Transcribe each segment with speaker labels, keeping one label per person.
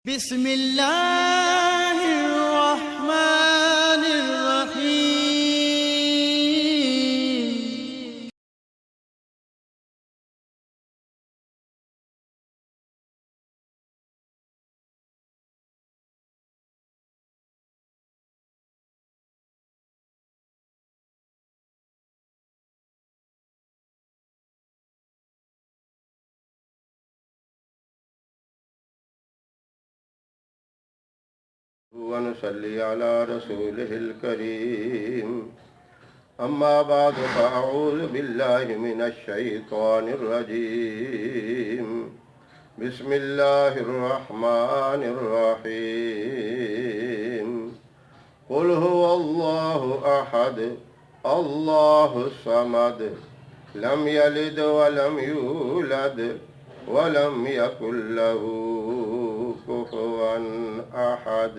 Speaker 1: بسم اللہ الرحمن الرحیم۔
Speaker 2: ونصلي على رسوله الكريم أما بعد فأعوذ بالله من الشيطان الرجيم بسم الله الرحمن الرحيم قل هو الله أحد الله الصمد لم يلد ولم يولد ولم يكن له كفوا أحد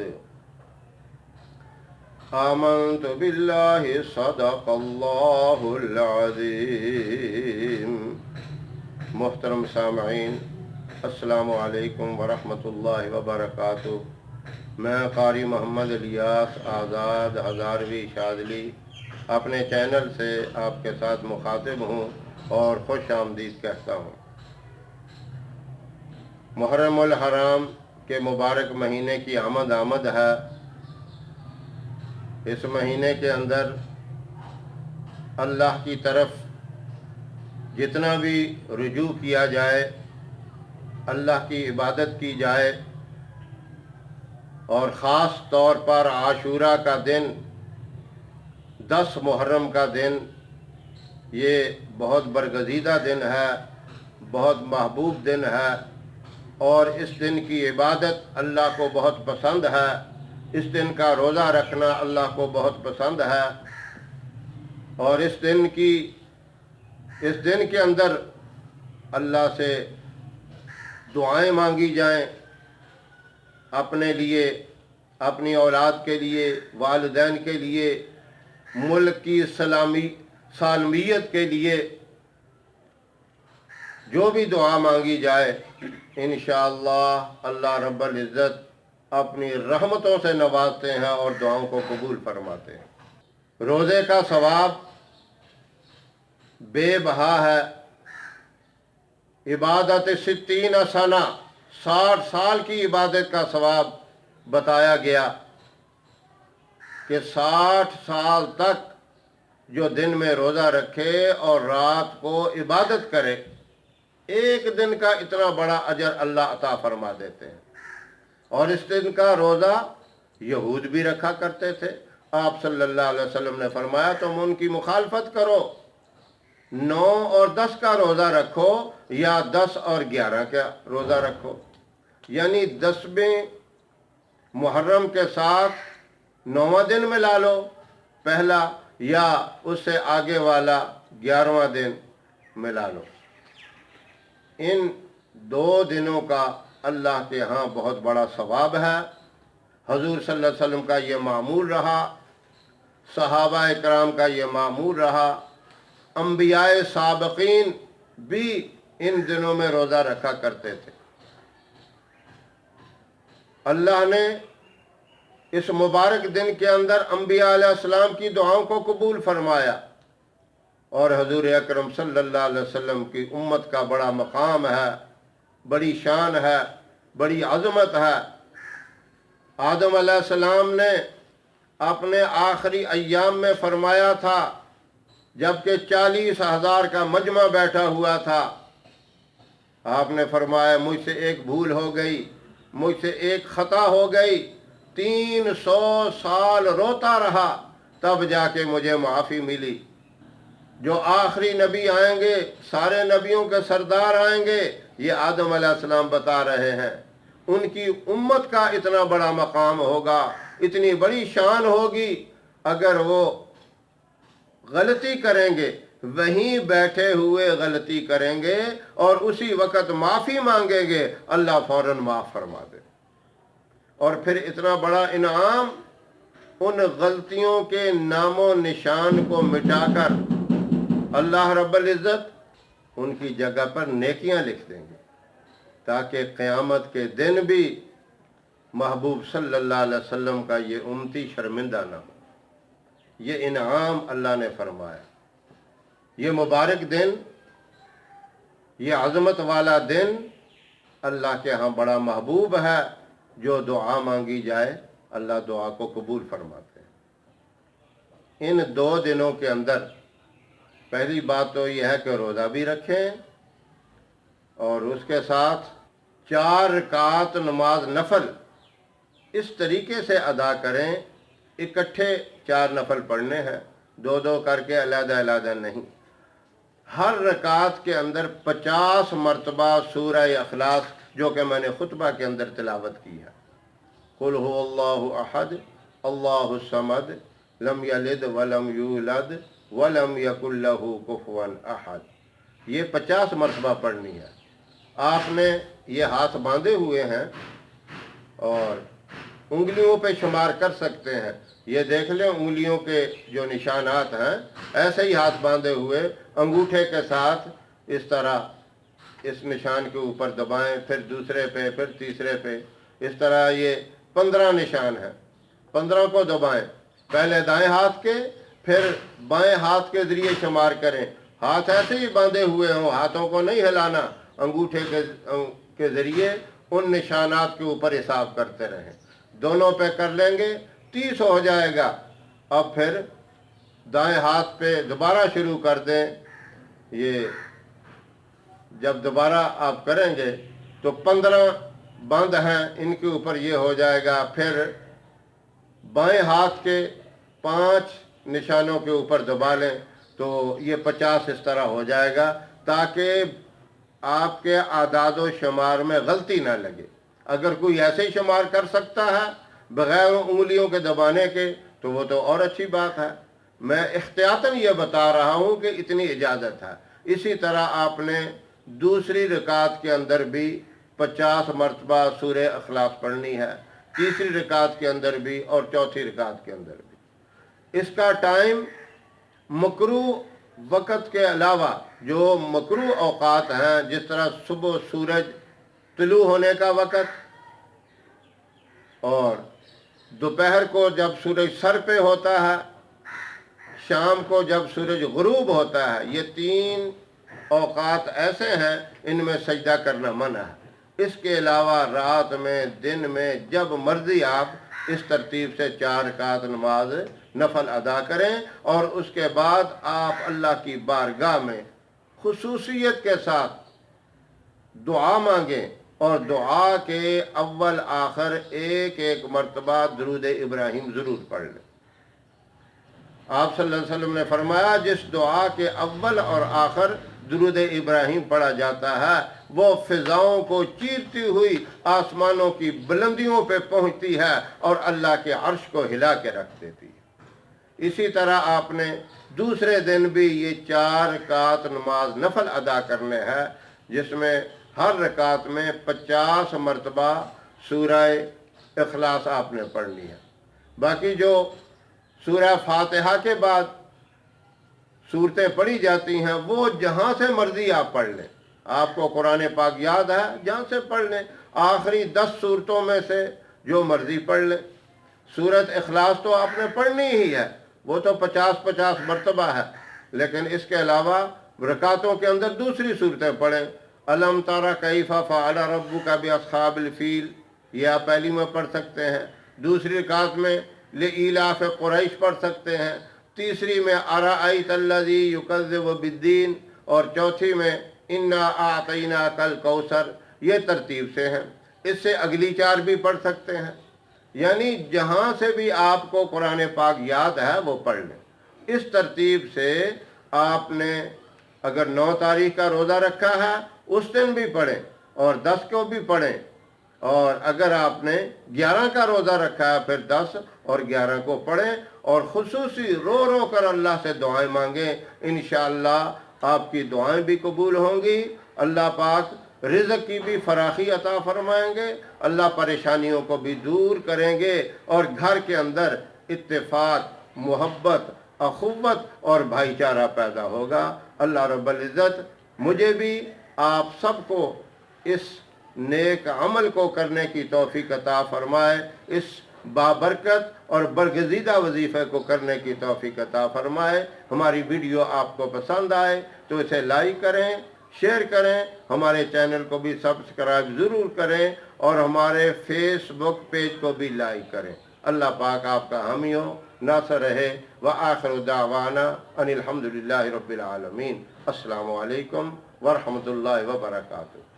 Speaker 2: آمنت بالله صدق اللہ العظیم۔ محترم سامعین، السلام علیکم ورحمۃ اللہ وبرکاتہ۔ میں قاری محمد الیاس آزاد ہزاروی شاذلی اپنے چینل سے آپ کے ساتھ مخاطب ہوں اور خوش آمدید کہتا ہوں۔ محرم الحرام کے مبارک مہینے کی آمد ہے۔ اس مہینے کے اندر اللہ کی طرف جتنا بھی رجوع کیا جائے، اللہ کی عبادت کی جائے، اور خاص طور پر عاشورہ کا دن، 10 محرم کا دن، یہ بہت برگزیدہ دن ہے، بہت محبوب دن ہے، اور اس دن کی عبادت اللہ کو بہت پسند ہے۔ اس دن کا روزہ رکھنا اللہ کو بہت پسند ہے، اور اس دن کے اندر اللہ سے دعائیں مانگی جائیں، اپنے لیے، اپنی اولاد کے لیے، والدین کے لیے، ملک کی سالمیت کے لیے، جو بھی دعا مانگی جائے انشاءاللہ اللہ رب العزت اپنی رحمتوں سے نوازتے ہیں اور دعاؤں کو قبول فرماتے ہیں۔ روزے کا ثواب بے بہا ہے۔ عبادت 60 سنہ، 60 سال کی عبادت کا ثواب بتایا گیا کہ 60 سال تک جو دن میں روزہ رکھے اور رات کو عبادت کرے، ایک دن کا اتنا بڑا اجر اللہ عطا فرما دیتے ہیں۔ اور اس دن کا روزہ یہود بھی رکھا کرتے تھے۔ آپ صلی اللہ علیہ وسلم نے فرمایا تم ان کی مخالفت کرو، 9 اور 10 کا روزہ رکھو یا 10 اور 11 کا روزہ رکھو، یعنی 10ویں محرم کے ساتھ 9واں دن ملا لو پہلا، یا اس سے آگے والا 11واں دن ملا لو۔ ان 2 دنوں کا اللہ کے ہاں بہت بڑا ثواب ہے۔ حضور صلی اللہ علیہ وسلم کا یہ معمول رہا، صحابہ کرام کا یہ معمول رہا، انبیاء سابقین بھی ان دنوں میں روزہ رکھا کرتے تھے۔ اللہ نے اس مبارک دن کے اندر انبیاء علیہ السلام کی دعاؤں کو قبول فرمایا، اور حضور اکرم صلی اللہ علیہ وسلم کی امت کا بڑا مقام ہے، بڑی شان ہے، بڑی عظمت ہے۔ آدم علیہ السلام نے اپنے آخری ایام میں فرمایا تھا، جبکہ 40,000 کا مجمع بیٹھا ہوا تھا، آپ نے فرمایا مجھ سے ایک بھول ہو گئی، مجھ سے ایک خطا ہو گئی، 300 سال روتا رہا، تب جا کے مجھے معافی ملی۔ جو آخری نبی آئیں گے، سارے نبیوں کے سردار آئیں گے، یہ آدم علیہ السلام بتا رہے ہیں، ان کی امت کا اتنا بڑا مقام ہوگا، اتنی بڑی شان ہوگی، اگر وہ غلطی کریں گے، وہیں بیٹھے ہوئے غلطی کریں گے اور اسی وقت معافی مانگیں گے، اللہ فوراً معاف فرما دے۔ اور پھر اتنا بڑا انعام، ان غلطیوں کے نام و نشان کو مٹا کر اللہ رب العزت ان کی جگہ پر نیکیاں لکھ دیں گے، تاکہ قیامت کے دن بھی محبوب صلی اللہ علیہ وسلم کا یہ امتی شرمندہ نہ ہو۔ یہ انعام اللہ نے فرمایا۔ یہ مبارک دن، یہ عظمت والا دن اللہ کے ہاں بڑا محبوب ہے۔ جو دعا مانگی جائے اللہ دعا کو قبول فرماتے ہیں۔ ان 2 دنوں کے اندر پہلی بات تو یہ ہے کہ روزہ بھی رکھیں اور اس کے ساتھ 4 رکعت نماز نفل اس طریقے سے ادا کریں، اکٹھے 4 نفل پڑھنے ہیں، 2 کر کے علیحدہ علیحدہ نہیں۔ ہر رکعت کے اندر 50 مرتبہ سورہ اخلاص، جو کہ میں نے خطبہ کے اندر تلاوت کی ہے، قل هو اللہ احد اللہ الصمد لم یلد ولم یولد ولم یکن لہ کفوا احد، یہ 50 مرتبہ پڑھنی ہے۔ آپ نے یہ ہاتھ باندھے ہوئے ہیں اور انگلیوں پہ شمار کر سکتے ہیں، یہ دیکھ لیں انگلیوں کے جو نشانات ہیں، ایسے ہی ہاتھ باندھے ہوئے انگوٹھے کے ساتھ اس طرح اس نشان کے اوپر دبائیں، پھر دوسرے پہ، پھر تیسرے پہ، اس طرح یہ 15 نشان ہیں، 15 کو دبائیں، پہلے دائیں ہاتھ کے، پھر بائیں ہاتھ کے ذریعے شمار کریں۔ ہاتھ ایسے ہی باندھے ہوئے ہوں، ہاتھوں کو نہیں ہلانا، انگوٹھے کے ذریعے ان نشانات کے اوپر حساب کرتے رہیں۔ دونوں پہ کر لیں گے 30 ہو جائے گا۔ اب پھر دائیں ہاتھ پہ دوبارہ شروع کر دیں، یہ جب دوبارہ آپ کریں گے تو 15 بند ہیں، ان کے اوپر یہ ہو جائے گا۔ پھر بائیں ہاتھ کے 5 نشانوں کے اوپر دبا لیں تو یہ 50 اس طرح ہو جائے گا، تاکہ آپ کے اعداد و شمار میں غلطی نہ لگے۔ اگر کوئی ایسے ہی شمار کر سکتا ہے بغیر انگلیوں کے دبانے کے تو وہ تو اور اچھی بات ہے۔ میں احتیاطاً یہ بتا رہا ہوں کہ اتنی اجازت ہے۔ اسی طرح آپ نے دوسری رکعت کے اندر بھی 50 مرتبہ سورہ اخلاص پڑھنی ہے، تیسری رکعت کے اندر بھی اور چوتھی رکعت کے اندر بھی۔ اس کا ٹائم مکروہ وقت کے علاوہ جو مکروہ اوقات ہیں، جس طرح صبح سورج طلوع ہونے کا وقت اور دوپہر کو جب سورج سر پہ ہوتا ہے، شام کو جب سورج غروب ہوتا ہے، یہ 3 اوقات ایسے ہیں ان میں سجدہ کرنا منع ہے۔ اس کے علاوہ رات میں، دن میں، جب مرضی آپ اس ترتیب سے 4 رکعت نماز نفل ادا کریں، اور اس کے بعد آپ اللہ کی بارگاہ میں خصوصیت کے ساتھ دعا مانگیں، اور دعا کے اول آخر ایک مرتبہ درود ابراہیم ضرور پڑھ لیں۔ آپ صلی اللہ علیہ وسلم نے فرمایا جس دعا کے اول اور آخر درود ابراہیم پڑھا جاتا ہے وہ فضاؤں کو چیرتی ہوئی آسمانوں کی بلندیوں پہ پہنچتی ہے اور اللہ کے عرش کو ہلا کے رکھ دیتی ہے۔ اسی طرح آپ نے دوسرے دن بھی یہ 4 رکعت نماز نفل ادا کرنے ہیں، جس میں ہر رکعت میں 50 مرتبہ سورہ اخلاص آپ نے پڑھنی ہے۔ باقی جو سورہ فاتحہ کے بعد صورتیں پڑھی جاتی ہیں وہ جہاں سے مرضی آپ پڑھ لیں۔ آپ کو قرآن پاک یاد ہے، جہاں سے پڑھ لیں، آخری 10 صورتوں میں سے جو مرضی پڑھ لیں۔ سورت اخلاص تو آپ نے پڑھنی ہی ہے، وہ تو 50 مرتبہ ہے، لیکن اس کے علاوہ رکعتوں کے اندر دوسری صورتیں پڑھیں۔ الم تری کیف فعل ربک باصحاب الفیل، یہ آپ پہلی میں پڑھ سکتے ہیں، دوسری رکعت میں لإیلاف قریش پڑھ سکتے ہیں، تیسری میں ارأیت الذی یکذب بالدین، اور چوتھی میں انا اعطیناک الکوثر۔ یہ ترتیب سے ہیں، اس سے اگلی 4 بھی پڑھ سکتے ہیں، یعنی جہاں سے بھی آپ کو قرآن پاک یاد ہے وہ پڑھ لیں۔ اس ترتیب سے آپ نے اگر 9 تاریخ کا روزہ رکھا ہے اس دن بھی پڑھیں اور 10 کو بھی پڑھیں، اور اگر آپ نے 11 کا روزہ رکھا ہے پھر 10 اور 11 کو پڑھیں، اور خصوصی رو رو کر اللہ سے دعائیں مانگیں۔ انشاءاللہ آپ کی دعائیں بھی قبول ہوں گی، اللہ پاک رزق کی بھی فراخی عطا فرمائیں گے، اللہ پریشانیوں کو بھی دور کریں گے، اور گھر کے اندر اتفاق، محبت، اخوت اور بھائی چارہ پیدا ہوگا۔ اللہ رب العزت مجھے بھی آپ سب کو اس نیک عمل کو کرنے کی توفیق عطا فرمائے، اس بابرکت اور برگزیدہ وظیفے کو کرنے کی توفیق عطا فرمائے۔ ہماری ویڈیو آپ کو پسند آئے تو اسے لائک کریں، شیئر کریں، ہمارے چینل کو بھی سبسکرائب ضرور کریں اور ہمارے فیس بک پیج کو بھی لائک کریں۔ اللہ پاک آپ کا حامی ہو، ناصر رہے۔ وآخر دعوانا ان الحمدللہ رب العالمین۔ السلام علیکم ورحمۃ اللہ وبرکاتہ۔